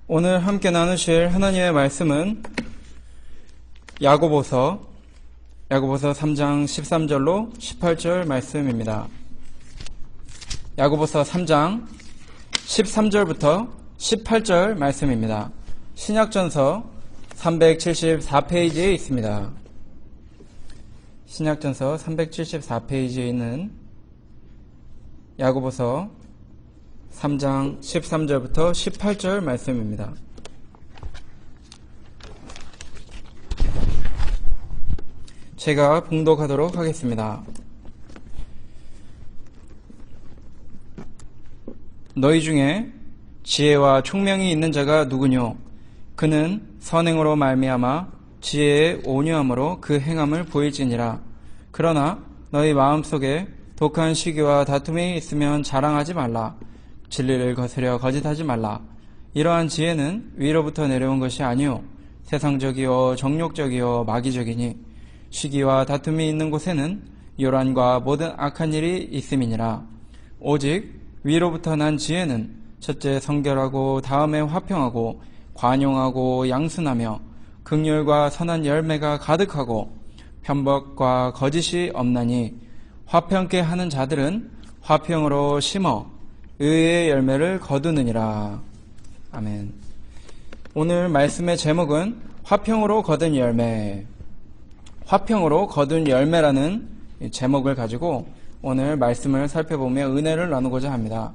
오늘 함께 나누실 하나님의 말씀은 야고보서 3장 13절로 18절 말씀입니다. 야고보서 3장 13절부터 18절 말씀입니다. 신약전서 374페이지에 있습니다. 신약전서 374페이지에 있는 야고보서 3장 13절부터 18절 말씀입니다. 제가 봉독하도록 하겠습니다. 너희 중에 지혜와 총명이 있는 자가 누구뇨? 그는 선행으로 말미암아 지혜의 온유함으로 그 행함을 보일지니라. 그러나 너희 마음속에 독한 시기와 다툼이 있으면 자랑하지 말라. 진리를 거스려 거짓하지 말라. 이러한 지혜는 위로부터 내려온 것이 아니요 세상적이요 정욕적이요 마귀적이니 시기와 다툼이 있는 곳에는 요란과 모든 악한 일이 있음이니라. 오직 위로부터 난 지혜는 첫째 성결하고 다음에 화평하고 관용하고 양순하며 긍휼과 선한 열매가 가득하고 편법과 거짓이 없나니 화평케 하는 자들은 화평으로 심어 의의 열매를 거두느니라. 아멘. 오늘 말씀의 제목은 화평으로 거둔 열매, 화평으로 거둔 열매라는 제목을 가지고 오늘 말씀을 살펴보며 은혜를 나누고자 합니다.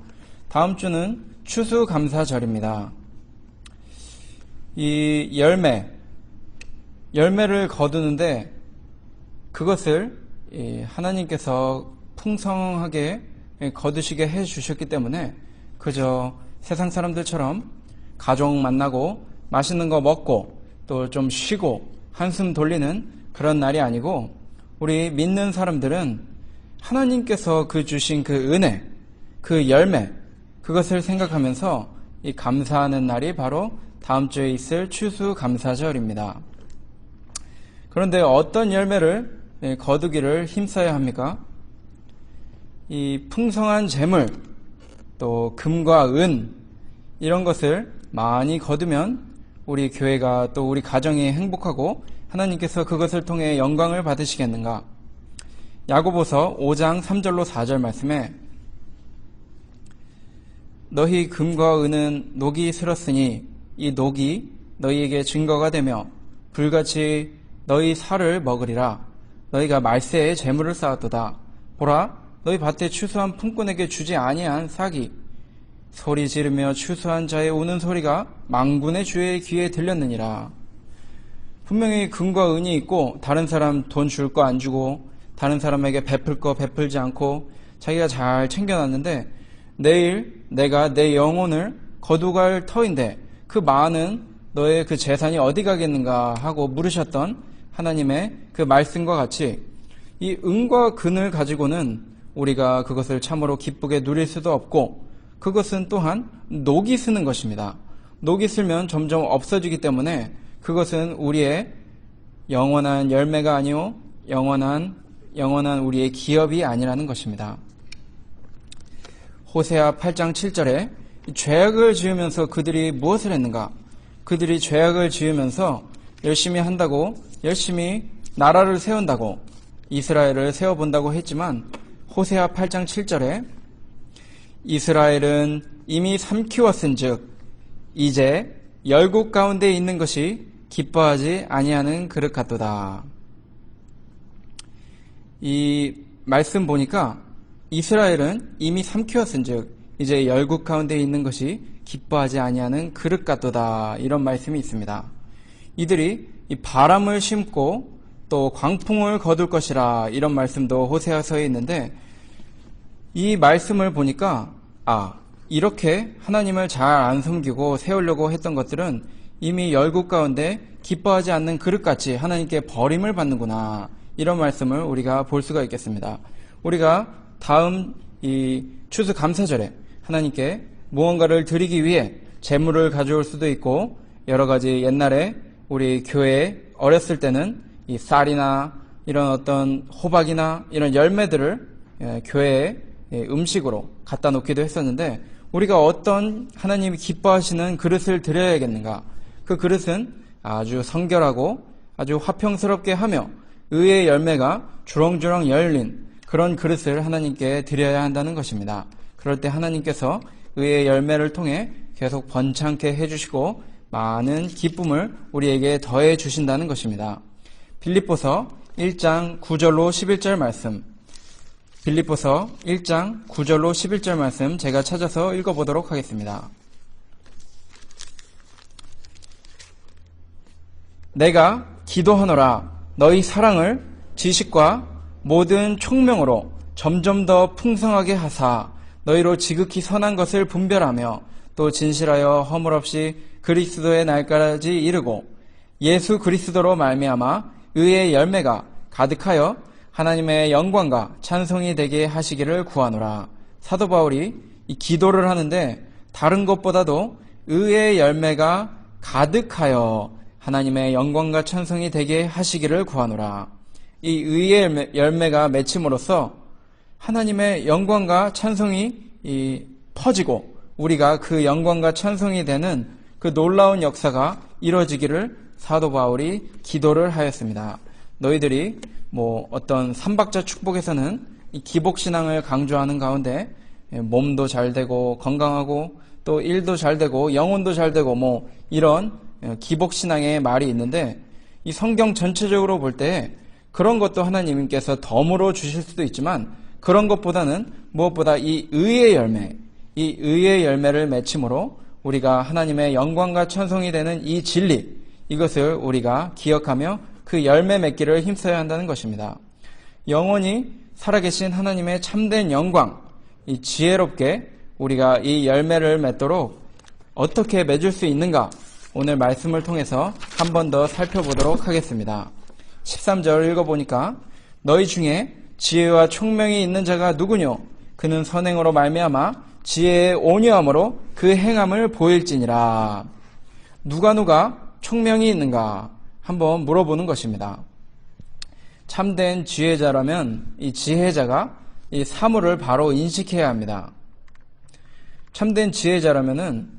다음 주는 추수감사절입니다. 이 열매를 거두는데 그것을 하나님께서 풍성하게 거두시게 해주셨기 때문에 그저 세상 사람들처럼 가족 만나고 맛있는 거 먹고 또 좀 쉬고 한숨 돌리는 그런 날이 아니고 우리 믿는 사람들은 하나님께서 그 주신 그 은혜, 그 열매, 그것을 생각하면서 이 감사하는 날이 바로 다음 주에 있을 추수감사절입니다. 그런데 어떤 열매를 거두기를 힘써야 합니까? 이 풍성한 재물, 또 금과 은 이런 것을 많이 거두면 우리 교회가 또 우리 가정이 행복하고 하나님께서 그것을 통해 영광을 받으시겠는가? 야고보서 5장 3절로 4절 말씀에 너희 금과 은은 녹이 슬었으니 이 녹이 너희에게 증거가 되며 불같이 너희 살을 먹으리라. 너희가 말세에 재물을 쌓았도다. 보라, 너희 밭에 추수한 품꾼에게 주지 아니한 싹이 소리 지르며 추수한 자의 우는 소리가 망군의 주의 귀에 들렸느니라. 분명히 금과 은이 있고 다른 사람 돈 줄 거 안 주고 다른 사람에게 베풀 거 베풀지 않고 자기가 잘 챙겨놨는데 내일 내가 내 영혼을 거두갈 터인데 그 많은 너의 그 재산이 어디 가겠는가 하고 물으셨던 하나님의 그 말씀과 같이 이 은과 금을 가지고는 우리가 그것을 참으로 기쁘게 누릴 수도 없고 그것은 또한 녹이 쓰는 것입니다. 녹이 슬면 점점 없어지기 때문에 그것은 우리의 영원한 열매가 아니요 영원한 우리의 기업이 아니라는 것입니다. 호세아 8장 7절에 죄악을 지으면서 그들이 무엇을 했는가? 그들이 죄악을 지으면서 열심히 한다고 열심히 나라를 세운다고 이스라엘을 세워본다고 했지만 호세아 8장 7절에 이스라엘은 이미 삼키웠은즉 이제 열국 가운데 있는 것이 기뻐하지 아니하는 그릇 같도다. 이 말씀 보니까 이스라엘은 이미 삼키웠은즉 이제 열국 가운데 있는 것이 기뻐하지 아니하는 그릇 같도다. 이런 말씀이 있습니다. 이들이 이 바람을 심고 또 광풍을 거둘 것이라 이런 말씀도 호세아서에 있는데 이 말씀을 보니까 이렇게 하나님을 잘 안 섬기고 세우려고 했던 것들은 이미 열국 가운데 기뻐하지 않는 그릇같이 하나님께 버림을 받는구나 이런 말씀을 우리가 볼 수가 있겠습니다. 우리가 다음 이 추수감사절에 하나님께 무언가를 드리기 위해 재물을 가져올 수도 있고 여러 가지 옛날에 우리 교회에 어렸을 때는 이 쌀이나 이런 어떤 호박이나 이런 열매들을 교회에 음식으로 갖다 놓기도 했었는데 우리가 어떤 하나님이 기뻐하시는 그릇을 드려야겠는가? 그 그릇은 아주 성결하고 아주 화평스럽게 하며 의의 열매가 주렁주렁 열린 그런 그릇을 하나님께 드려야 한다는 것입니다. 그럴 때 하나님께서 의의 열매를 통해 계속 번창케 해주시고 많은 기쁨을 우리에게 더해 주신다는 것입니다. 빌립보서 1장 9절로 11절 말씀, 빌립보서 1장 9절로 11절 말씀 제가 찾아서 읽어보도록 하겠습니다. 내가 기도하노라 너희 사랑을 지식과 모든 총명으로 점점 더 풍성하게 하사 너희로 지극히 선한 것을 분별하며 또 진실하여 허물 없이 그리스도의 날까지 이르고 예수 그리스도로 말미암아 의의 열매가 가득하여 하나님의 영광과 찬송이 되게 하시기를 구하노라. 사도 바울이 이 기도를 하는데 다른 것보다도 의의 열매가 가득하여 하나님의 영광과 찬송이 되게 하시기를 구하노라. 이 의의 열매가 맺힘으로써 하나님의 영광과 찬송이 퍼지고 우리가 그 영광과 찬송이 되는 그 놀라운 역사가 이루어지기를 사도 바울이 기도를 하였습니다. 너희들이 어떤 삼박자 축복에서는 이 기복신앙을 강조하는 가운데 몸도 잘 되고 건강하고 또 일도 잘 되고 영혼도 잘 되고 이런 기복신앙의 말이 있는데 이 성경 전체적으로 볼 때 그런 것도 하나님께서 덤으로 주실 수도 있지만 그런 것보다는 무엇보다 이 의의 열매를 맺힘으로 우리가 하나님의 영광과 찬송이 되는 이 진리, 이것을 우리가 기억하며 그 열매 맺기를 힘써야 한다는 것입니다. 영원히 살아계신 하나님의 참된 영광, 이 지혜롭게 우리가 이 열매를 맺도록 어떻게 맺을 수 있는가, 오늘 말씀을 통해서 한 번 더 살펴보도록 하겠습니다. 13절 읽어보니까 너희 중에 지혜와 총명이 있는 자가 누구뇨? 그는 선행으로 말미암아 지혜의 온유함으로 그 행함을 보일지니라. 누가 총명이 있는가? 한번 물어보는 것입니다. 참된 지혜자라면 이 지혜자가 이 사물을 바로 인식해야 합니다. 참된 지혜자라면은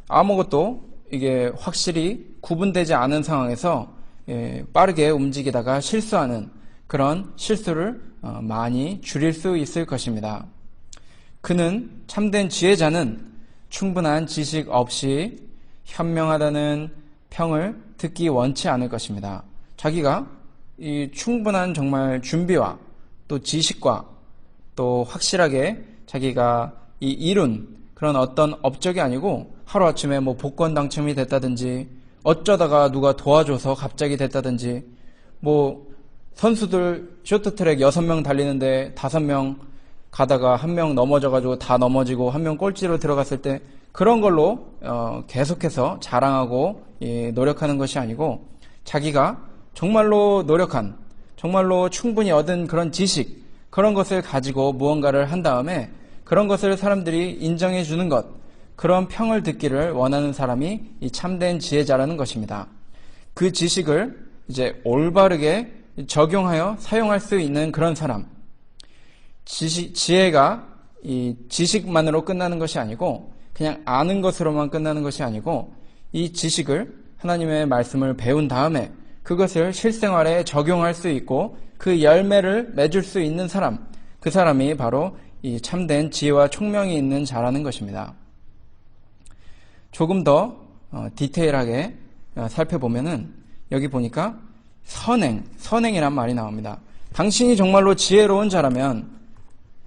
아무것도 이게 확실히 구분되지 않은 상황에서 빠르게 움직이다가 실수하는 그런 실수를 많이 줄일 수 있을 것입니다. 그는 참된 지혜자는 충분한 지식 없이 현명하다는 평을 듣기 원치 않을 것입니다. 자기가 이 충분한 정말 준비와 또 지식과 또 확실하게 자기가 이 이룬 그런 어떤 업적이 아니고 하루아침에 복권 당첨이 됐다든지 어쩌다가 누가 도와줘서 갑자기 됐다든지 선수들 쇼트트랙 6명 달리는데 5명 가다가 1명 넘어져가지고 다 넘어지고 1명 꼴찌로 들어갔을 때 그런 걸로 계속해서 자랑하고 노력하는 것이 아니고 자기가 정말로 노력한, 정말로 충분히 얻은 그런 지식, 그런 것을 가지고 무언가를 한 다음에 그런 것을 사람들이 인정해 주는 것, 그런 평을 듣기를 원하는 사람이 이 참된 지혜자라는 것입니다. 그 지식을 이제 올바르게 적용하여 사용할 수 있는 그런 사람. 지혜가 이 지식만으로 끝나는 것이 아니고 그냥 아는 것으로만 끝나는 것이 아니고 이 지식을 하나님의 말씀을 배운 다음에 그것을 실생활에 적용할 수 있고 그 열매를 맺을 수 있는 사람, 그 사람이 바로 이 참된 지혜와 총명이 있는 자라는 것입니다. 조금 더 디테일하게 살펴보면은 여기 보니까 선행이란 말이 나옵니다. 당신이 정말로 지혜로운 자라면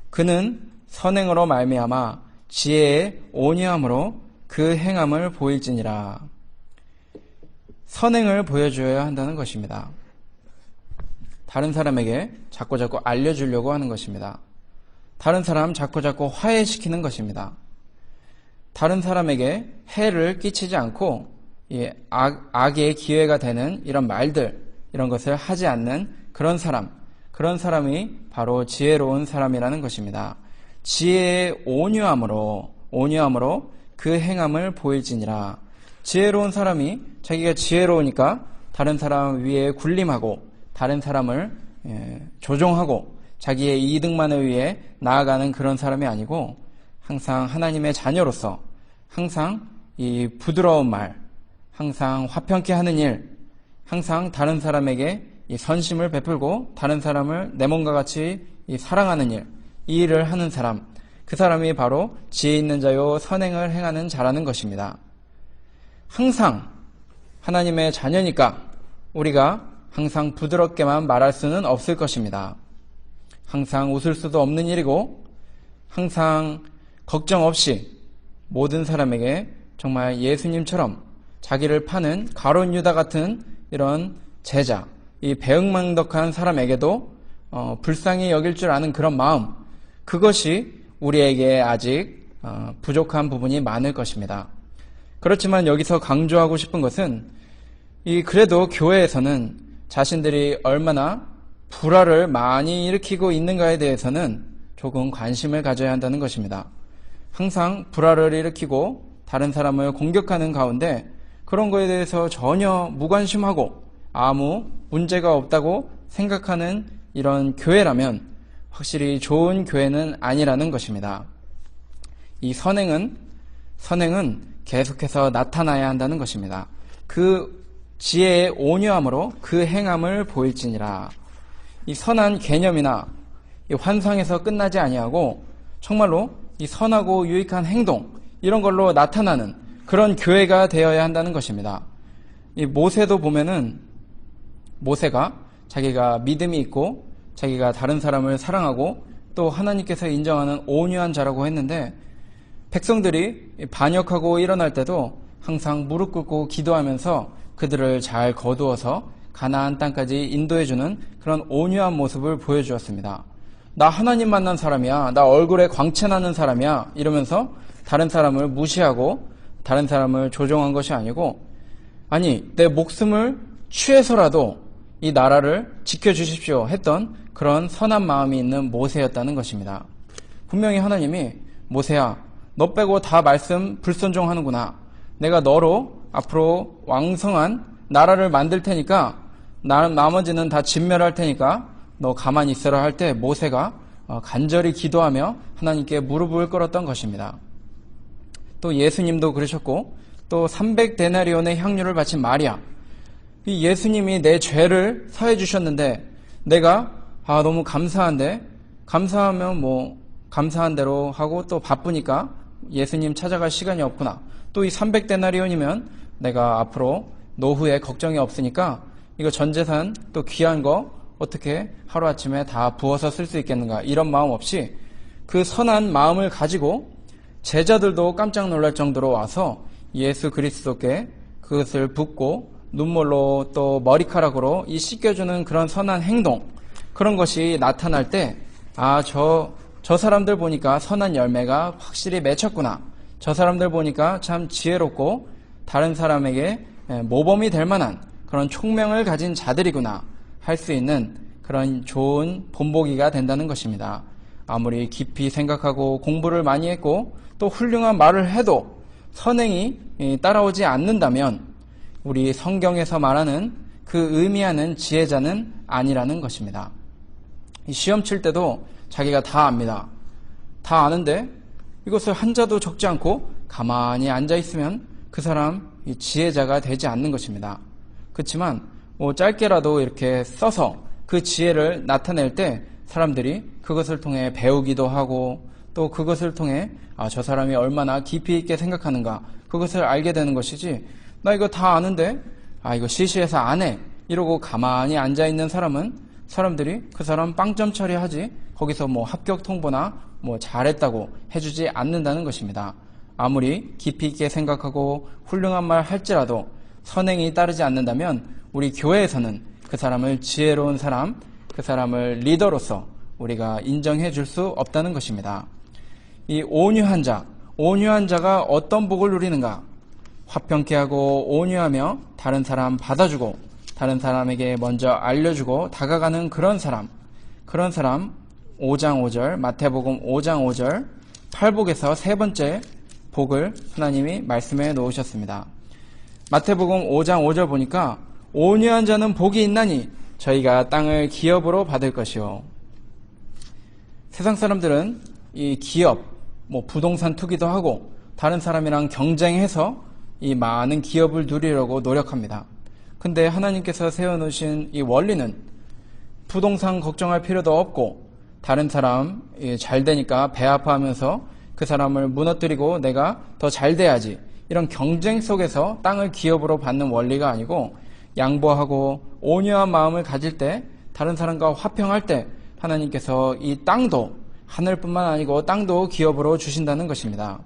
그는 선행으로 말미암아 지혜의 온유함으로 그 행함을 보일지니라. 선행을 보여줘야 한다는 것입니다. 다른 사람에게 자꾸자꾸 알려주려고 하는 것입니다. 다른 사람 자꾸자꾸 화해시키는 것입니다. 다른 사람에게 해를 끼치지 않고 악의 기회가 되는 이런 말들, 이런 것을 하지 않는 그런 사람이 바로 지혜로운 사람이라는 것입니다. 지혜의 온유함으로 그 행함을 보일지니라. 지혜로운 사람이 자기가 지혜로우니까 다른 사람 위에 군림하고 다른 사람을 조종하고 자기의 이득만을 위해 나아가는 그런 사람이 아니고 항상 하나님의 자녀로서 항상 이 부드러운 말, 항상 화평케 하는 일, 항상 다른 사람에게 이 선심을 베풀고 다른 사람을 내 몸과 같이 이 사랑하는 일, 이 일을 하는 사람, 그 사람이 바로 지혜 있는 자요 선행을 행하는 자라는 것입니다. 항상 하나님의 자녀니까 우리가 항상 부드럽게만 말할 수는 없을 것입니다. 항상 웃을 수도 없는 일이고 항상 걱정 없이 모든 사람에게 정말 예수님처럼 자기를 파는 가룟 유다 같은 이런 제자, 이 배은망덕한 사람에게도 불쌍히 여길 줄 아는 그런 마음, 그것이 우리에게 아직 부족한 부분이 많을 것입니다. 그렇지만 여기서 강조하고 싶은 것은 그래도 교회에서는 자신들이 얼마나 불화를 많이 일으키고 있는가에 대해서는 조금 관심을 가져야 한다는 것입니다. 항상 불화를 일으키고 다른 사람을 공격하는 가운데 그런 거에 대해서 전혀 무관심하고 아무 문제가 없다고 생각하는 이런 교회라면 확실히 좋은 교회는 아니라는 것입니다. 이 선행은 계속해서 나타나야 한다는 것입니다. 그 지혜의 온유함으로 그 행함을 보일지니라. 이 선한 개념이나 이 환상에서 끝나지 아니하고 정말로 이 선하고 유익한 행동, 이런 걸로 나타나는 그런 교회가 되어야 한다는 것입니다. 이 모세도 보면은 모세가 자기가 믿음이 있고 자기가 다른 사람을 사랑하고 또 하나님께서 인정하는 온유한 자라고 했는데 백성들이 반역하고 일어날 때도 항상 무릎 꿇고 기도하면서 그들을 잘 거두어서 가나안 땅까지 인도해주는 그런 온유한 모습을 보여주었습니다. 나 하나님 만난 사람이야, 나 얼굴에 광채 나는 사람이야 이러면서 다른 사람을 무시하고 다른 사람을 조종한 것이 아니고, 아니 내 목숨을 취해서라도 이 나라를 지켜주십시오 했던 그런 선한 마음이 있는 모세였다는 것입니다. 분명히 하나님이 모세야, 너 빼고 다 말씀 불순종하는구나, 내가 너로 앞으로 왕성한 나라를 만들 테니까 나머지는 다 진멸할 테니까 너 가만히 있어라 할 때 모세가 간절히 기도하며 하나님께 무릎을 꿇었던 것입니다. 또 예수님도 그러셨고 또 300데나리온의 향유를 바친 마리아, 이 예수님이 내 죄를 사해 주셨는데 내가 너무 감사한데, 감사하면 뭐 감사한 대로 하고 또 바쁘니까 예수님 찾아갈 시간이 없구나, 또 이 300데나리온이면 내가 앞으로 노후에 걱정이 없으니까 이거 전 재산 또 귀한 거 어떻게 하루아침에 다 부어서 쓸 수 있겠는가, 이런 마음 없이 그 선한 마음을 가지고 제자들도 깜짝 놀랄 정도로 와서 예수 그리스도께 그것을 붓고 눈물로 또 머리카락으로 이 씻겨주는 그런 선한 행동, 그런 것이 나타날 때 저 사람들 보니까 선한 열매가 확실히 맺혔구나, 저 사람들 보니까 참 지혜롭고 다른 사람에게 모범이 될 만한 그런 총명을 가진 자들이구나 할 수 있는 그런 좋은 본보기가 된다는 것입니다. 아무리 깊이 생각하고 공부를 많이 했고 또 훌륭한 말을 해도 선행이 따라오지 않는다면 우리 성경에서 말하는 그 의미하는 지혜자는 아니라는 것입니다. 시험 칠 때도 자기가 다 압니다. 다 아는데 이것을 한자도 적지 않고 가만히 앉아있으면 그 사람 지혜자가 되지 않는 것입니다. 그렇지만 짧게라도 이렇게 써서 그 지혜를 나타낼 때 사람들이 그것을 통해 배우기도 하고 또 그것을 통해 저 사람이 얼마나 깊이 있게 생각하는가, 그것을 알게 되는 것이지, 나 이거 다 아는데 이거 시시해서 안 해 이러고 가만히 앉아있는 사람은 사람들이 그 사람 빵점 처리하지 거기서 뭐 합격 통보나 뭐 잘했다고 해주지 않는다는 것입니다. 아무리 깊이 있게 생각하고 훌륭한 말 할지라도 선행이 따르지 않는다면 우리 교회에서는 그 사람을 지혜로운 사람, 그 사람을 리더로서 우리가 인정해 줄 수 없다는 것입니다. 이 온유한 자가 어떤 복을 누리는가? 화평케 하고 온유하며 다른 사람 받아주고 다른 사람에게 먼저 알려주고 다가가는 그런 사람 5장 5절, 마태복음 5장 5절, 팔복에서 세 번째 복을 하나님이 말씀해 놓으셨습니다. 마태복음 5장 5절 보니까 온유한 자는 복이 있나니 저희가 땅을 기업으로 받을 것이요. 세상 사람들은 이 기업, 뭐 부동산 투기도 하고 다른 사람이랑 경쟁해서 이 많은 기업을 누리려고 노력합니다. 근데 하나님께서 세워놓으신 이 원리는 부동산 걱정할 필요도 없고 다른 사람 잘 되니까 배 아파하면서 그 사람을 무너뜨리고 내가 더 잘 돼야지, 이런 경쟁 속에서 땅을 기업으로 받는 원리가 아니고, 양보하고 온유한 마음을 가질 때, 다른 사람과 화평할 때 하나님께서 이 땅도, 하늘뿐만 아니고 땅도 기업으로 주신다는 것입니다.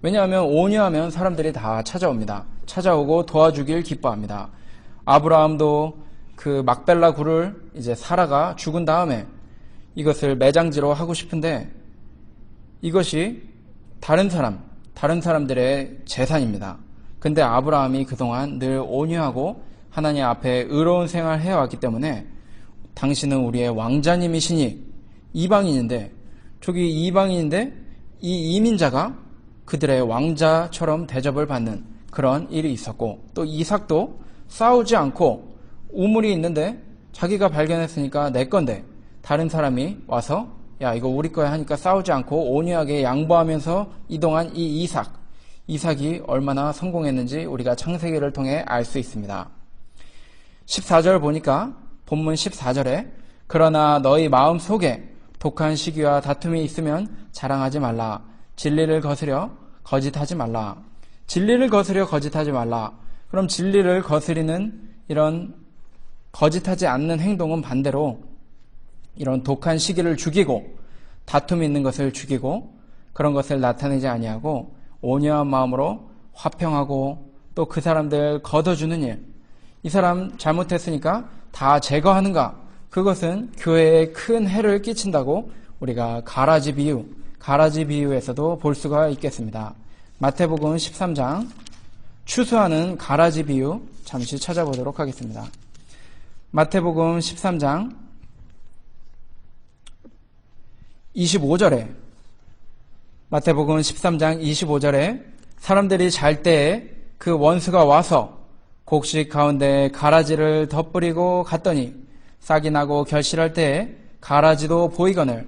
왜냐하면 온유하면 사람들이 다 찾아옵니다. 찾아오고 도와주길 기뻐합니다. 아브라함도 그 막벨라 굴을 이제 사라가 죽은 다음에 이것을 매장지로 하고 싶은데, 이것이 다른 사람들의 재산입니다. 근데 아브라함이 그동안 늘 온유하고 하나님 앞에 의로운 생활을 해왔기 때문에, 당신은 우리의 왕자님이시니, 이방인인데, 저기 이방인인데 이 이민자가 그들의 왕자처럼 대접을 받는 그런 일이 있었고, 또 이삭도 싸우지 않고 우물이 있는데 자기가 발견했으니까 내 건데 다른 사람이 와서 야 이거 우리 거야 하니까 싸우지 않고 온유하게 양보하면서 이동한 이 이삭이 얼마나 성공했는지 우리가 창세기를 통해 알 수 있습니다. 14절 보니까 본문 14절에 그러나 너희 마음 속에 독한 시기와 다툼이 있으면 자랑하지 말라. 진리를 거스려 거짓하지 말라. 진리를 거스려 거짓하지 말라. 그럼 진리를 거스리는 이런 거짓하지 않는 행동은 반대로 이런 독한 시기를 죽이고 다툼이 있는 것을 죽이고 그런 것을 나타내지 아니하고 온유한 마음으로 화평하고 또 그 사람들 걷어주는 일, 이 사람 잘못했으니까 다 제거하는가, 그것은 교회에 큰 해를 끼친다고 우리가 가라지 비유에서도 볼 수가 있겠습니다. 마태복음 13장 추수하는 가라지 비유 잠시 찾아보도록 하겠습니다. 마태복음 13장 25절에 마태복음 13장 25절에 사람들이 잘 때에 그 원수가 와서 곡식 가운데 가라지를 덧뿌리고 갔더니 싹이 나고 결실할 때에 가라지도 보이거늘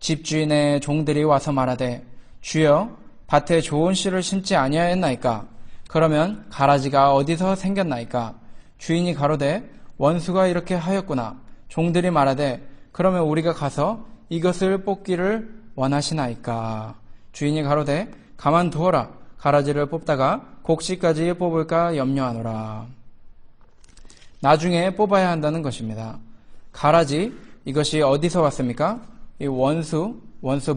집주인의 종들이 와서 말하되 주여 밭에 좋은 씨를 심지 아니하였나이까? 그러면 가라지가 어디서 생겼나이까? 주인이 가로되 원수가 이렇게 하였구나. 종들이 말하되 그러면 우리가 가서 이것을 뽑기를 원하시나이까? 주인이 가로되 가만두어라. 가라지를 뽑다가 곡식까지 뽑을까 염려하노라. 나중에 뽑아야 한다는 것입니다. 가라지, 이것이 어디서 왔습니까? 이 원수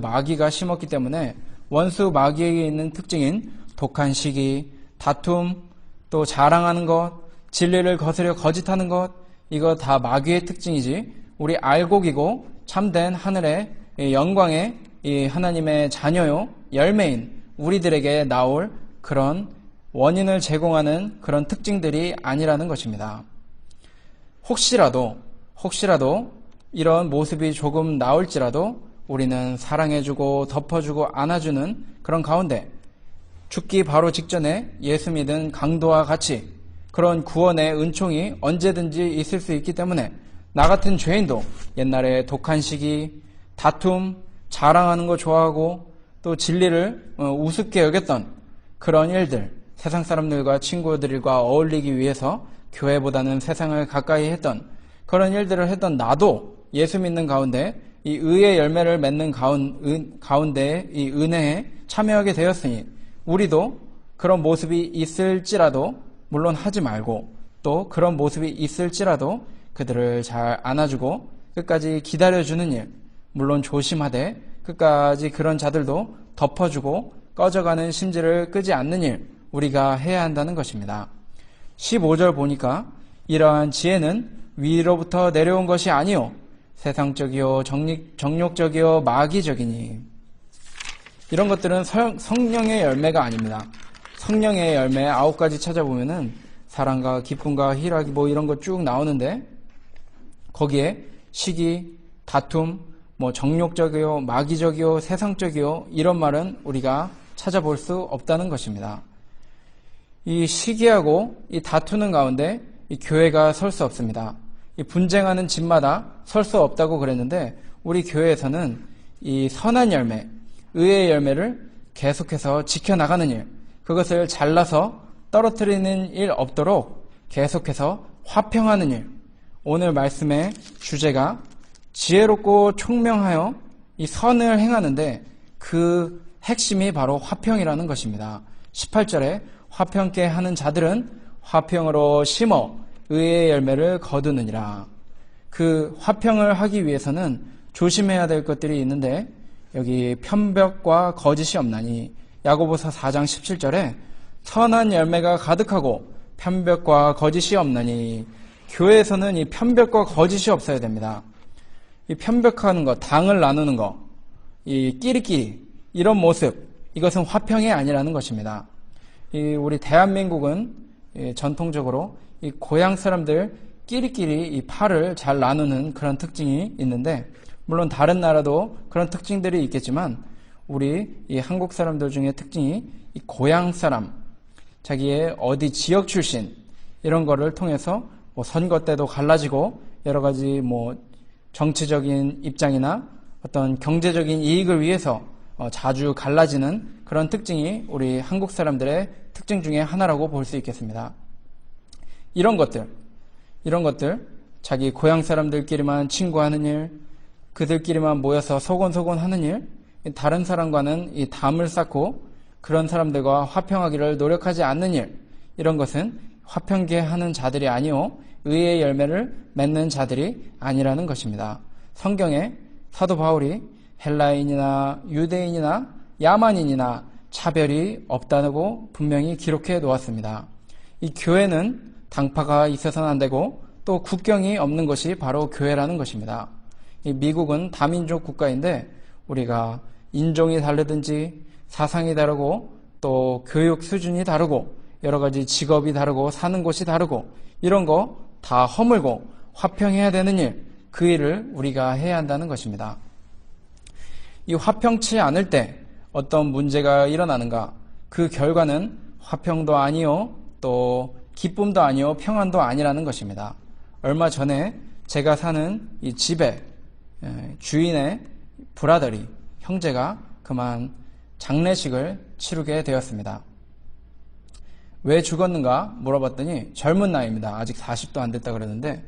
마귀가 심었기 때문에 원수 마귀에게 있는 특징인 독한 시기, 다툼, 또 자랑하는 것, 진리를 거스려 거짓하는 것, 이거 다 마귀의 특징이지 우리 알곡이고 참된 하늘의 영광의 이 하나님의 자녀요 열매인 우리들에게 나올 그런 원인을 제공하는 그런 특징들이 아니라는 것입니다. 혹시라도 이런 모습이 조금 나올지라도 우리는 사랑해주고 덮어주고 안아주는 그런 가운데 죽기 바로 직전에 예수 믿은 강도와 같이 그런 구원의 은총이 언제든지 있을 수 있기 때문에 나 같은 죄인도 옛날에 독한 시기, 다툼, 자랑하는 거 좋아하고 또 진리를 우습게 여겼던 그런 일들, 세상 사람들과 친구들과 어울리기 위해서 교회보다는 세상을 가까이 했던 그런 일들을 했던 나도 예수 믿는 가운데 이 의의 열매를 맺는 가운데 이 은혜에 참여하게 되었으니 우리도 그런 모습이 있을지라도 물론 하지 말고 또 그런 모습이 있을지라도 그들을 잘 안아주고 끝까지 기다려주는 일, 물론 조심하되 끝까지 그런 자들도 덮어주고 꺼져가는 심지를 끄지 않는 일 우리가 해야 한다는 것입니다. 15절 보니까 이러한 지혜는 위로부터 내려온 것이 아니요 세상적이요 정욕적이요 마귀적이니. 이런 것들은 성령의 열매가 아닙니다. 성령의 열매 9가지 찾아보면은 사랑과 기쁨과 희락이 뭐 이런 거 쭉 나오는데 거기에 시기, 다툼, 뭐 정욕적이요 마귀적이요 세상적이요 이런 말은 우리가 찾아볼 수 없다는 것입니다. 이 시기하고 이 다투는 가운데 이 교회가 설 수 없습니다. 이 분쟁하는 집마다 설 수 없다고 그랬는데 우리 교회에서는 이 선한 열매, 의의 열매를 계속해서 지켜나가는 일, 그것을 잘라서 떨어뜨리는 일 없도록 계속해서 화평하는 일. 오늘 말씀의 주제가 지혜롭고 총명하여 이 선을 행하는데 그 핵심이 바로 화평이라는 것입니다. 18절에 화평케 하는 자들은 화평으로 심어 의의 열매를 거두느니라. 그 화평을 하기 위해서는 조심해야 될 것들이 있는데 여기 편벽과 거짓이 없나니 야고보서 4장 17절에 선한 열매가 가득하고 편벽과 거짓이 없나니 교회에서는 이 편벽과 거짓이 없어야 됩니다. 이 편벽하는 것, 당을 나누는 것, 이 끼리끼리 이런 모습, 이것은 화평이 아니라는 것입니다. 우리 대한민국은 전통적으로 이 고향 사람들 끼리끼리 이 팔을 잘 나누는 그런 특징이 있는데, 물론 다른 나라도 그런 특징들이 있겠지만 우리 이 한국 사람들 중에 특징이 이 고향 사람, 자기의 어디 지역 출신 이런 거를 통해서 뭐 선거 때도 갈라지고 여러 가지 뭐 정치적인 입장이나 어떤 경제적인 이익을 위해서 자주 갈라지는 그런 특징이 우리 한국 사람들의 특징 중에 하나라고 볼 수 있겠습니다. 이런 것들 자기 고향 사람들끼리만 친구하는 일, 그들끼리만 모여서 소곤소곤 하는 일, 다른 사람과는 이 담을 쌓고 그런 사람들과 화평하기를 노력하지 않는 일, 이런 것은 화평케 하는 자들이 아니요 의의 열매를 맺는 자들이 아니라는 것입니다. 성경에 사도 바울이 헬라인이나 유대인이나 야만인이나 차별이 없다고 분명히 기록해 놓았습니다. 이 교회는 당파가 있어서는 안 되고 또 국경이 없는 것이 바로 교회라는 것입니다. 이 미국은 다민족 국가인데 우리가 인종이 다르든지 사상이 다르고 또 교육 수준이 다르고 여러 가지 직업이 다르고 사는 곳이 다르고 이런 거 다 허물고 화평해야 되는 일, 그 일을 우리가 해야 한다는 것입니다. 이 화평치 않을 때 어떤 문제가 일어나는가? 그 결과는 화평도 아니요, 또 기쁨도 아니요, 평안도 아니라는 것입니다. 얼마 전에 제가 사는 이 집에 주인의 브라더리, 형제가 그만 장례식을 치르게 되었습니다. 왜 죽었는가 물어봤더니 젊은 나이입니다. 아직 40도 안 됐다 그러는데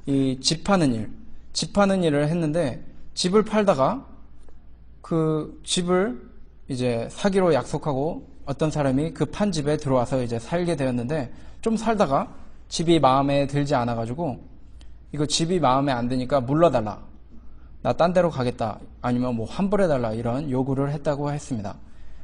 이 집 파는 일을 했는데 집을 팔다가 그 집을 이제 사기로 약속하고 어떤 사람이 그 판 집에 들어와서 이제 살게 되었는데 좀 살다가 집이 마음에 들지 않아가지고 이거 집이 마음에 안 드니까 물러달라. 나 딴 데로 가겠다. 아니면 뭐 환불해달라. 이런 요구를 했다고 했습니다.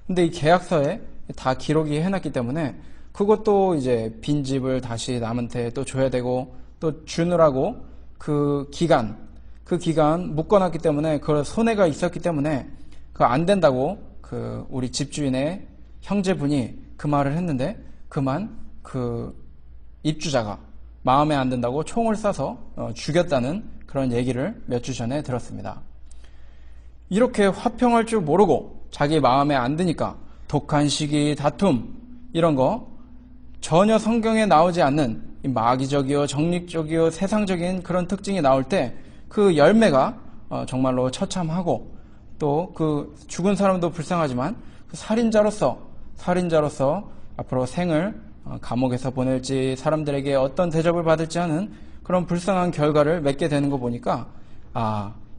근데 이 계약서에 다 기록이 해놨기 때문에 그것도 이제 빈집을 다시 남한테 또 줘야 되고 또 주느라고 그 기간 묶어놨기 때문에 그 손해가 있었기 때문에 그 안 된다고 그 우리 집주인의 형제분이 그 말을 했는데 그만 그 입주자가 마음에 안 든다고 총을 쏴서 죽였다는 그런 얘기를 몇 주 전에 들었습니다. 이렇게 화평할 줄 모르고 자기 마음에 안 드니까 독한 시기, 다툼 이런 거 전혀 성경에 나오지 않는 마귀적이요, 정릭적이요, 세상적인 그런 특징이 나올 때 그 열매가 정말로 처참하고 또 그 죽은 사람도 불쌍하지만 그 살인자로서 앞으로 생을 감옥에서 보낼지 사람들에게 어떤 대접을 받을지 하는 그런 불쌍한 결과를 맺게 되는 거 보니까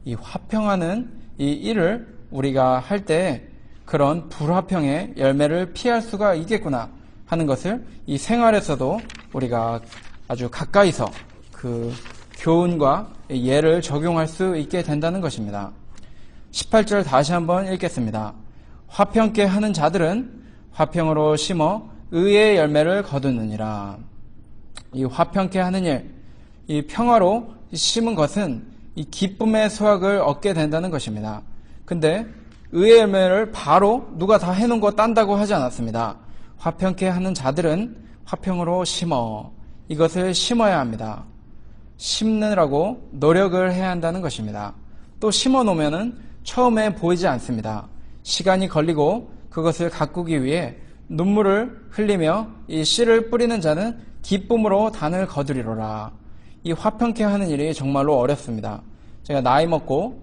이 화평하는 이 일을 우리가 할 때 그런 불화평의 열매를 피할 수가 있겠구나 하는 것을 이 생활에서도 우리가 아주 가까이서 그 교훈과 예를 적용할 수 있게 된다는 것입니다. 18절 다시 한번 읽겠습니다. 화평케 하는 자들은 화평으로 심어 의의 열매를 거두느니라. 이 화평케 하는 일, 이 평화로 심은 것은 이 기쁨의 수확을 얻게 된다는 것입니다. 근데 의의 열매를 바로 누가 다 해놓은 거 딴다고 하지 않았습니다. 화평케 하는 자들은 화평으로 심어 이것을 심어야 합니다. 심느라고 노력을 해야 한다는 것입니다. 또 심어 놓으면은 처음에 보이지 않습니다. 시간이 걸리고 그것을 가꾸기 위해 눈물을 흘리며 이 씨를 뿌리는 자는 기쁨으로 단을 거두리로라. 이 화평케 하는 일이 정말로 어렵습니다. 제가 나이 먹고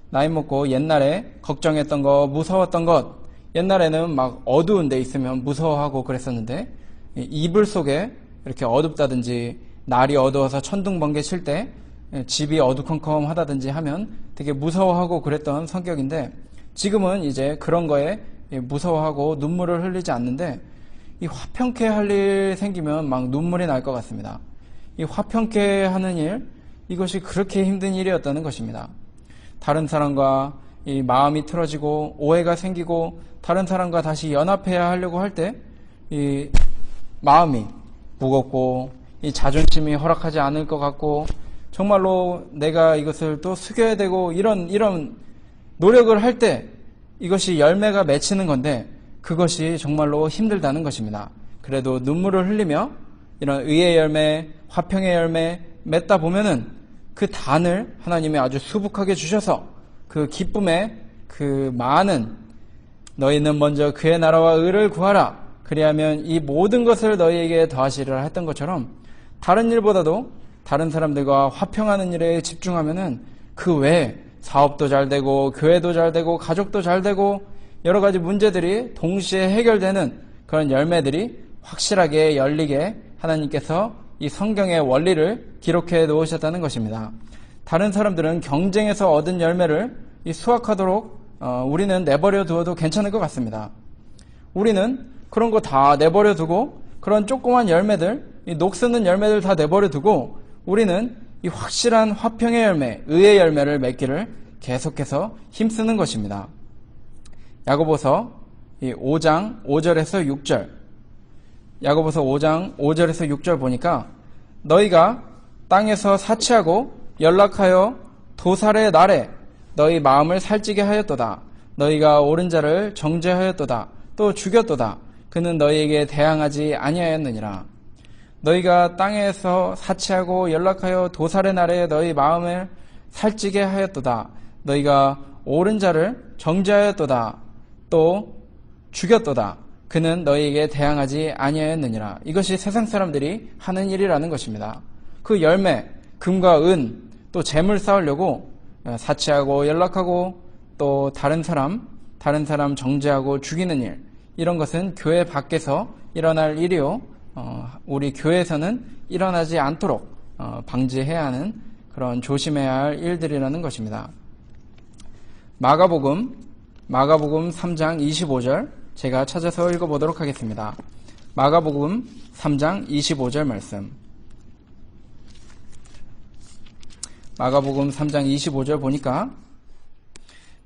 나이 먹고 옛날에 걱정했던 것, 무서웠던 것, 옛날에는 막 어두운 데 있으면 무서워하고 그랬었는데 이불 속에 이렇게 어둡다든지 날이 어두워서 천둥번개 칠 때 집이 어두컴컴하다든지 하면 되게 무서워하고 그랬던 성격인데 지금은 이제 그런 거에 무서워하고 눈물을 흘리지 않는데 이 화평케 할 일 생기면 막 눈물이 날 것 같습니다. 이 화평케 하는 일, 이것이 그렇게 힘든 일이었다는 것입니다. 다른 사람과 이 마음이 틀어지고 오해가 생기고 다른 사람과 다시 연합해야 하려고 할 때 이 마음이 무겁고 이 자존심이 허락하지 않을 것 같고 정말로 내가 이것을 또 숙여야 되고 이런 노력을 할 때 이것이 열매가 맺히는 건데 그것이 정말로 힘들다는 것입니다. 그래도 눈물을 흘리며 이런 의의 열매, 화평의 열매 맺다 보면은 그 단을 하나님이 아주 수북하게 주셔서 그 기쁨에 그 많은 너희는 먼저 그의 나라와 의를 구하라. 그리하면 이 모든 것을 너희에게 더하시리라 했던 것처럼 다른 일보다도 다른 사람들과 화평하는 일에 집중하면은 그 외에 사업도 잘 되고 교회도 잘 되고 가족도 잘 되고 여러 가지 문제들이 동시에 해결되는 그런 열매들이 확실하게 열리게 하나님께서 이 성경의 원리를 기록해 놓으셨다는 것입니다. 다른 사람들은 경쟁에서 얻은 열매를 이 수확하도록 우리는 내버려 두어도 괜찮을 것 같습니다. 우리는 그런 거 다 내버려 두고 그런 조그만 열매들, 이 녹쓰는 열매들 다 내버려 두고 우리는 이 확실한 화평의 열매, 의의 열매를 맺기를 계속해서 힘쓰는 것입니다. 야고보서 5장 5절에서 6절, 야고보서 5장 5절에서 6절 보니까 너희가 땅에서 사치하고 연락하여 도살의 날에 너희 마음을 살찌게 하였도다. 너희가 옳은 자를 정죄하였도다. 또 죽였도다. 그는 너희에게 대항하지 아니하였느니라. 너희가 땅에서 사치하고 연락하여 도살의 날에 너희 마음을 살찌게 하였도다. 너희가 옳은 자를 정죄하였도다. 또 죽였도다. 그는 너희에게 대항하지 아니하였느니라. 이것이 세상 사람들이 하는 일이라는 것입니다. 그 열매, 금과 은, 또 재물 쌓으려고 사치하고 연락하고 또 다른 사람 정죄하고 죽이는 일, 이런 것은 교회 밖에서 일어날 일이요, 우리 교회에서는 일어나지 않도록 방지해야 하는 그런 조심해야 할 일들이라는 것입니다. 마가복음 3장 25절 제가 찾아서 읽어보도록 하겠습니다. 마가복음 3장 25절 말씀. 마가복음 3장 25절 보니까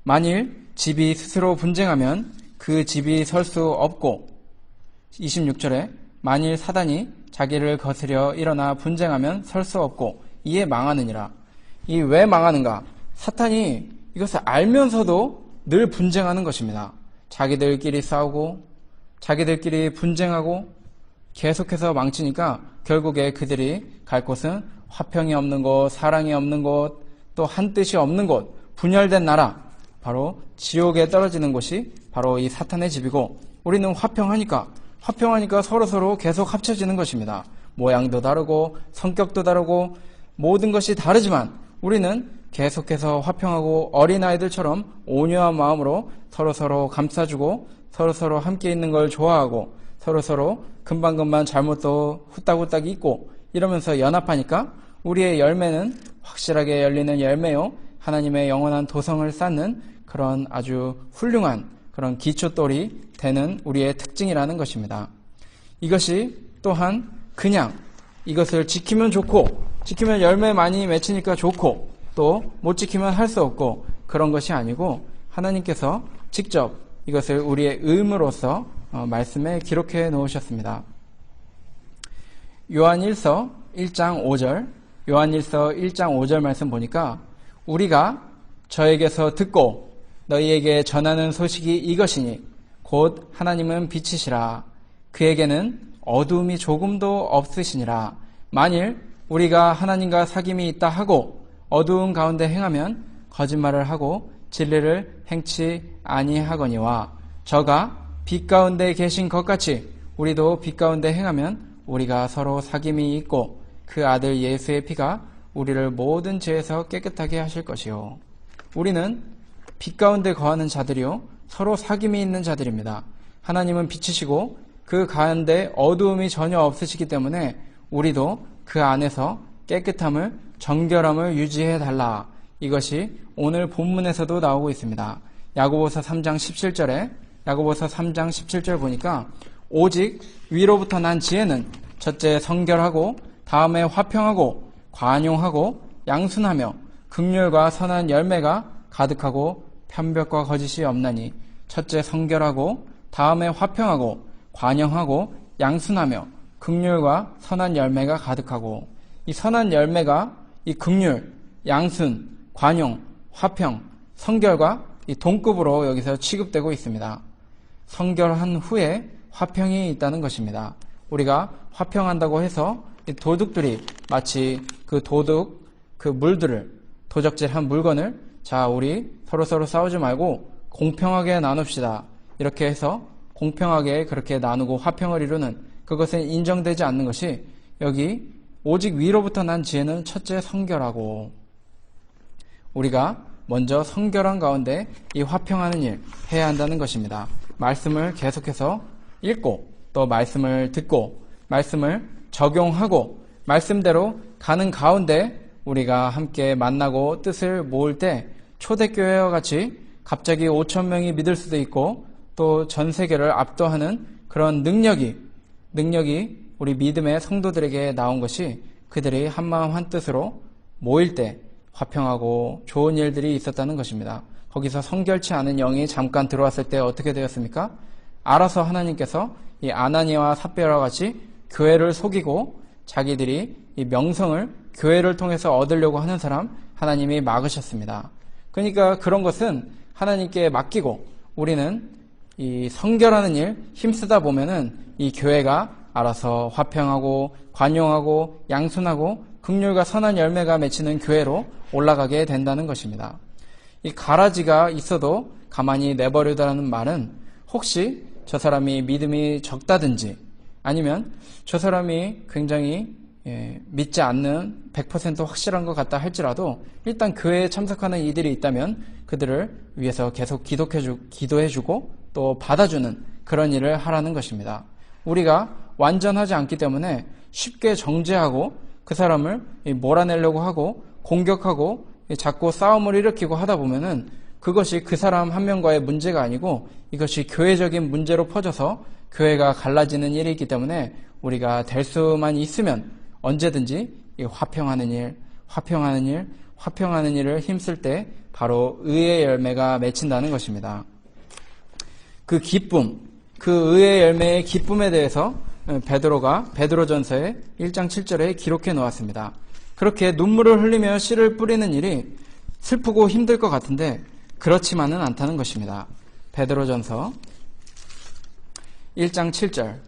만일 집이 스스로 분쟁하면 그 집이 설 수 없고 26절에 만일 사단이 자기를 거스려 일어나 분쟁하면 설 수 없고 이에 망하느니라. 이 왜 망하는가? 사탄이 이것을 알면서도 늘 분쟁하는 것입니다. 자기들끼리 싸우고 자기들끼리 분쟁하고 계속해서 망치니까 결국에 그들이 갈 곳은 화평이 없는 곳, 사랑이 없는 곳, 또 한 뜻이 없는 곳, 분열된 나라, 바로 지옥에 떨어지는 곳이 바로 이 사탄의 집이고 우리는 화평하니까 서로서로 계속 합쳐지는 것입니다. 모양도 다르고 성격도 다르고 모든 것이 다르지만 우리는 계속해서 화평하고 어린아이들처럼 온유한 마음으로 서로서로 감싸주고 서로서로 함께 있는 걸 좋아하고 서로서로 금방금방 잘못도 후딱후딱 있고 이러면서 연합하니까 우리의 열매는 확실하게 열리는 열매요, 하나님의 영원한 도성을 쌓는 그런 아주 훌륭한 그런 기초돌이 되는 우리의 특징이라는 것입니다. 이것이 또한 그냥 이것을 지키면 좋고 지키면 열매 많이 맺히니까 좋고 또 못 지키면 할 수 없고 그런 것이 아니고 하나님께서 직접 이것을 우리의 의무로서 말씀에 기록해 놓으셨습니다. 요한일서 1장 5절 말씀 보니까 우리가 저에게서 듣고 너희에게 전하는 소식이 이것이니 곧 하나님은 빛이시라. 그에게는 어두움이 조금도 없으시니라. 만일 우리가 하나님과 사귐이 있다 하고 어두운 가운데 행하면 거짓말을 하고 진리를 행치 아니하거니와 저가 빛 가운데 계신 것 같이 우리도 빛 가운데 행하면 우리가 서로 사귐이 있고 그 아들 예수의 피가 우리를 모든 죄에서 깨끗하게 하실 것이요. 우리는 빛 가운데 거하는 자들이요 서로 사귐이 있는 자들입니다. 하나님은 빛이시고 그 가운데 어두움이 전혀 없으시기 때문에 우리도 그 안에서 깨끗함을, 정결함을 유지해 달라. 이것이 오늘 본문에서도 나오고 있습니다. 야고보서 3장 17절 보니까 오직 위로부터 난 지혜는 첫째 성결하고 다음에 화평하고 관용하고 양순하며 긍휼과 선한 열매가 가득하고 편벽과 거짓이 없나니 첫째 성결하고 다음에 화평하고 관용하고 양순하며 긍휼과 선한 열매가 가득하고 이 선한 열매가 이 긍휼, 양순, 관용, 화평, 성결과 이 동급으로 여기서 취급되고 있습니다. 성결한 후에 화평이 있다는 것입니다. 우리가 화평한다고 해서 이 도둑들이 마치 그 물들을 도적질한 물건을 자 우리 서로 싸우지 말고 공평하게 나눕시다. 이렇게 해서 공평하게 그렇게 나누고 화평을 이루는 그것은 인정되지 않는 것이 여기 오직 위로부터 난 지혜는 첫째 성결하고 우리가 먼저 성결한 가운데 이 화평하는 일 해야 한다는 것입니다. 말씀을 계속해서 읽고 또 말씀을 듣고 말씀을 적용하고 말씀대로 가는 가운데 우리가 함께 만나고 뜻을 모을 때 초대교회와 같이 갑자기 5,000명이 믿을 수도 있고 또 전 세계를 압도하는 그런 능력이 우리 믿음의 성도들에게 나온 것이 그들이 한마음 한뜻으로 모일 때 화평하고 좋은 일들이 있었다는 것입니다. 거기서 성결치 않은 영이 잠깐 들어왔을 때 어떻게 되었습니까? 알아서 하나님께서 이 아나니아와 삽비라와 같이 교회를 속이고 자기들이 이 명성을 교회를 통해서 얻으려고 하는 사람 하나님이 막으셨습니다. 그러니까 그런 것은 하나님께 맡기고 우리는 이 성결하는 일 힘쓰다 보면은 이 교회가 알아서 화평하고 관용하고 양순하고 긍휼과 선한 열매가 맺히는 교회로 올라가게 된다는 것입니다. 이 가라지가 있어도 가만히 내버려두라는 말은 혹시 저 사람이 믿음이 적다든지 아니면 저 사람이 굉장히 믿지 않는 100% 확실한 것 같다 할지라도 일단 교회에 참석하는 이들이 있다면 그들을 위해서 계속 기도해주고 또 받아주는 그런 일을 하라는 것입니다. 우리가 완전하지 않기 때문에 쉽게 정죄하고 그 사람을 몰아내려고 하고 공격하고 자꾸 싸움을 일으키고 하다 보면은 그것이 그 사람 한 명과의 문제가 아니고 이것이 교회적인 문제로 퍼져서 교회가 갈라지는 일이 있기 때문에 우리가 될 수만 있으면 언제든지 이 화평하는 일을 힘쓸 때 바로 의의 열매가 맺힌다는 것입니다. 그 의의 열매의 기쁨에 대해서 베드로전서의 1장 7절에 기록해 놓았습니다. 그렇게 눈물을 흘리며 씨를 뿌리는 일이 슬프고 힘들 것 같은데 그렇지만은 않다는 것입니다. 베드로전서 1장 7절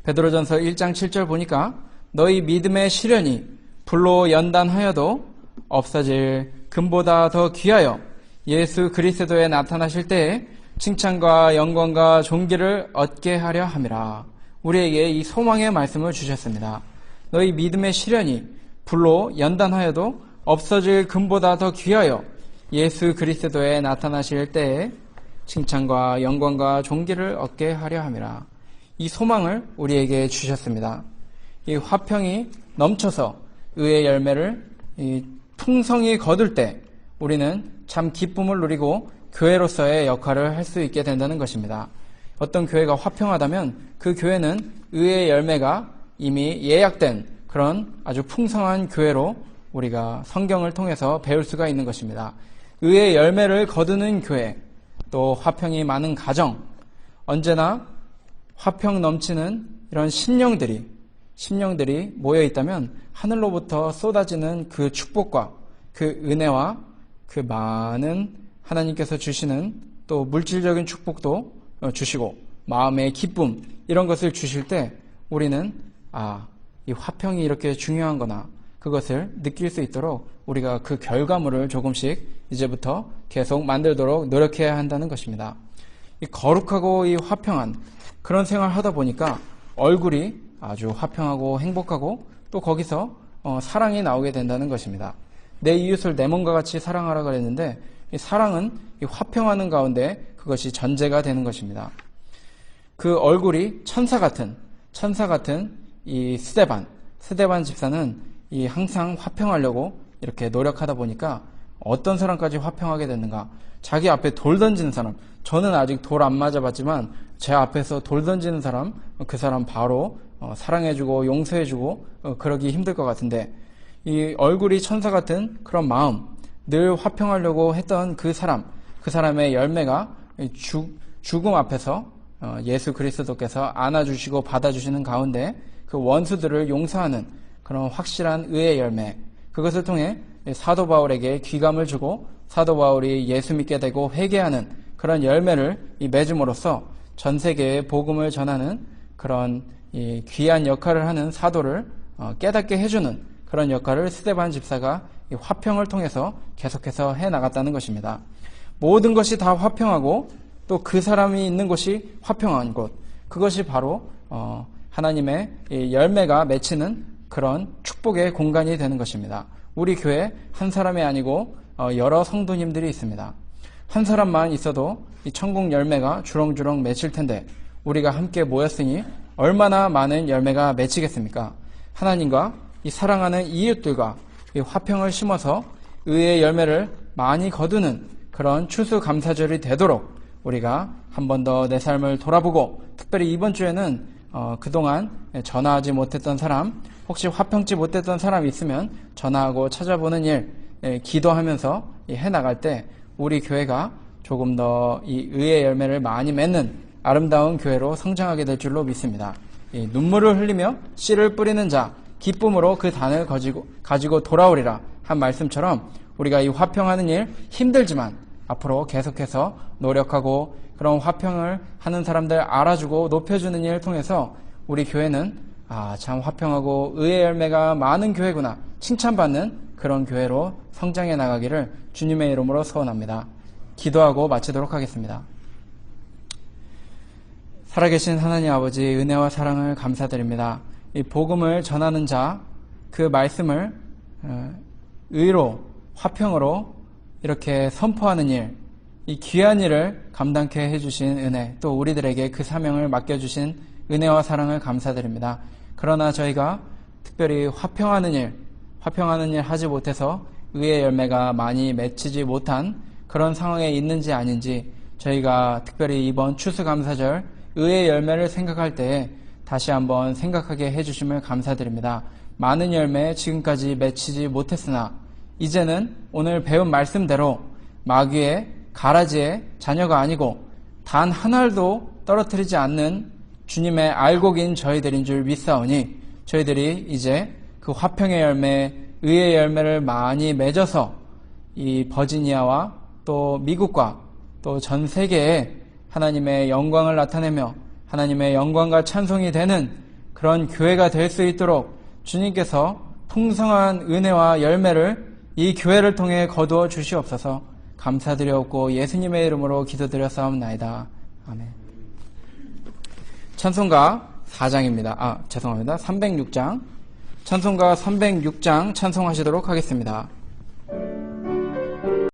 베드로전서 1장 7절 보니까 너희 믿음의 시련이 불로 연단하여도 없어질 금보다 더 귀하여 예수 그리스도에 나타나실 때에 칭찬과 영광과 존귀를 얻게 하려 함이라. 우리에게 이 소망의 말씀을 주셨습니다. 너희 믿음의 시련이 불로 연단하여도 없어질 금보다 더 귀하여 예수 그리스도에 나타나실 때에 칭찬과 영광과 존귀를 얻게 하려 함이라. 이 소망을 우리에게 주셨습니다. 이 화평이 넘쳐서 의의 열매를 풍성히 거둘 때 우리는 참 기쁨을 누리고 교회로서의 역할을 할 수 있게 된다는 것입니다. 어떤 교회가 화평하다면 그 교회는 의의 열매가 이미 예약된 그런 아주 풍성한 교회로 우리가 성경을 통해서 배울 수가 있는 것입니다. 의의 열매를 거두는 교회, 또 화평이 많은 가정, 언제나 화평 넘치는 이런 심령들이 모여 있다면 하늘로부터 쏟아지는 그 축복과 그 은혜와 그 많은 하나님께서 주시는 또 물질적인 축복도 주시고 마음의 기쁨 이런 것을 주실 때 우리는 이 화평이 이렇게 중요한 거나 그것을 느낄 수 있도록 우리가 그 결과물을 조금씩 이제부터 계속 만들도록 노력해야 한다는 것입니다. 이 거룩하고 이 화평한 그런 생활을 하다 보니까 얼굴이 아주 화평하고 행복하고 또 거기서 사랑이 나오게 된다는 것입니다. 내 이웃을 내 몸과 같이 사랑하라 그랬는데 이 사랑은 이 화평하는 가운데 그것이 전제가 되는 것입니다. 그 얼굴이 천사 같은 이 스데반 집사는 이 항상 화평하려고 이렇게 노력하다 보니까 어떤 사람까지 화평하게 됐는가? 자기 앞에 돌 던지는 사람, 저는 아직 돌 안 맞아봤지만 제 앞에서 돌 던지는 사람, 그 사람 바로 사랑해주고 용서해주고 그러기 힘들 것 같은데 이 얼굴이 천사 같은 그런 마음, 늘 화평하려고 했던 그 사람의 열매가 죽음 앞에서 예수 그리스도께서 안아주시고 받아주시는 가운데 그 원수들을 용서하는 그런 확실한 의의 열매, 그것을 통해 사도 바울에게 귀감을 주고 사도 바울이 예수 믿게 되고 회개하는 그런 열매를 맺음으로써 전 세계에 복음을 전하는 그런 이 귀한 역할을 하는 사도를 깨닫게 해주는 그런 역할을 스데반 집사가 이 화평을 통해서 계속해서 해나갔다는 것입니다. 모든 것이 다 화평하고 또 그 사람이 있는 곳이 화평한 곳, 그것이 바로 하나님의 열매가 맺히는 그런 축복의 공간이 되는 것입니다. 우리 교회 한 사람이 아니고 여러 성도님들이 있습니다. 한 사람만 있어도 이 천국 열매가 주렁주렁 맺힐 텐데 우리가 함께 모였으니 얼마나 많은 열매가 맺히겠습니까? 하나님과 이 사랑하는 이웃들과 이 화평을 심어서 의의 열매를 많이 거두는 그런 추수감사절이 되도록 우리가 한 번 더 내 삶을 돌아보고, 특별히 이번 주에는 그동안 전화하지 못했던 사람, 혹시 화평치 못했던 사람이 있으면 전화하고 찾아보는 일, 기도하면서 해나갈 때 우리 교회가 조금 더 이 의의 열매를 많이 맺는 아름다운 교회로 성장하게 될 줄로 믿습니다. 눈물을 흘리며 씨를 뿌리는 자 기쁨으로 그 단을 가지고 돌아오리라 한 말씀처럼 우리가 이 화평하는 일 힘들지만 앞으로 계속해서 노력하고 그런 화평을 하는 사람들 알아주고 높여주는 일을 통해서 우리 교회는 참 화평하고 의의 열매가 많은 교회구나 칭찬받는 그런 교회로 성장해 나가기를 주님의 이름으로 소원합니다. 기도하고 마치도록 하겠습니다. 살아계신 하나님 아버지, 은혜와 사랑을 감사드립니다. 이 복음을 전하는 자, 그 말씀을 의로 화평으로 이렇게 선포하는 일, 이 귀한 일을 감당케 해주신 은혜, 또 우리들에게 그 사명을 맡겨주신 은혜와 사랑을 감사드립니다. 그러나 저희가 특별히 화평하는 일 하지 못해서 의의 열매가 많이 맺히지 못한 그런 상황에 있는지 아닌지 저희가 특별히 이번 추수감사절 의의 열매를 생각할 때에 다시 한번 생각하게 해주심을 감사드립니다. 많은 열매 지금까지 맺히지 못했으나 이제는 오늘 배운 말씀대로 마귀의 가라지의 자녀가 아니고 단 한 알도 떨어뜨리지 않는 주님의 알곡인 저희들인 줄 믿사오니 저희들이 이제 그 화평의 열매, 의의 열매를 많이 맺어서 이 버지니아와 또 미국과 또 전 세계에 하나님의 영광을 나타내며 하나님의 영광과 찬송이 되는 그런 교회가 될 수 있도록 주님께서 풍성한 은혜와 열매를 이 교회를 통해 거두어 주시옵소서. 감사드렸고 예수님의 이름으로 기도드렸사옵나이다. 아멘. 찬송가 4장입니다. 죄송합니다. 306장. 찬송가 306장 찬송하시도록 하겠습니다.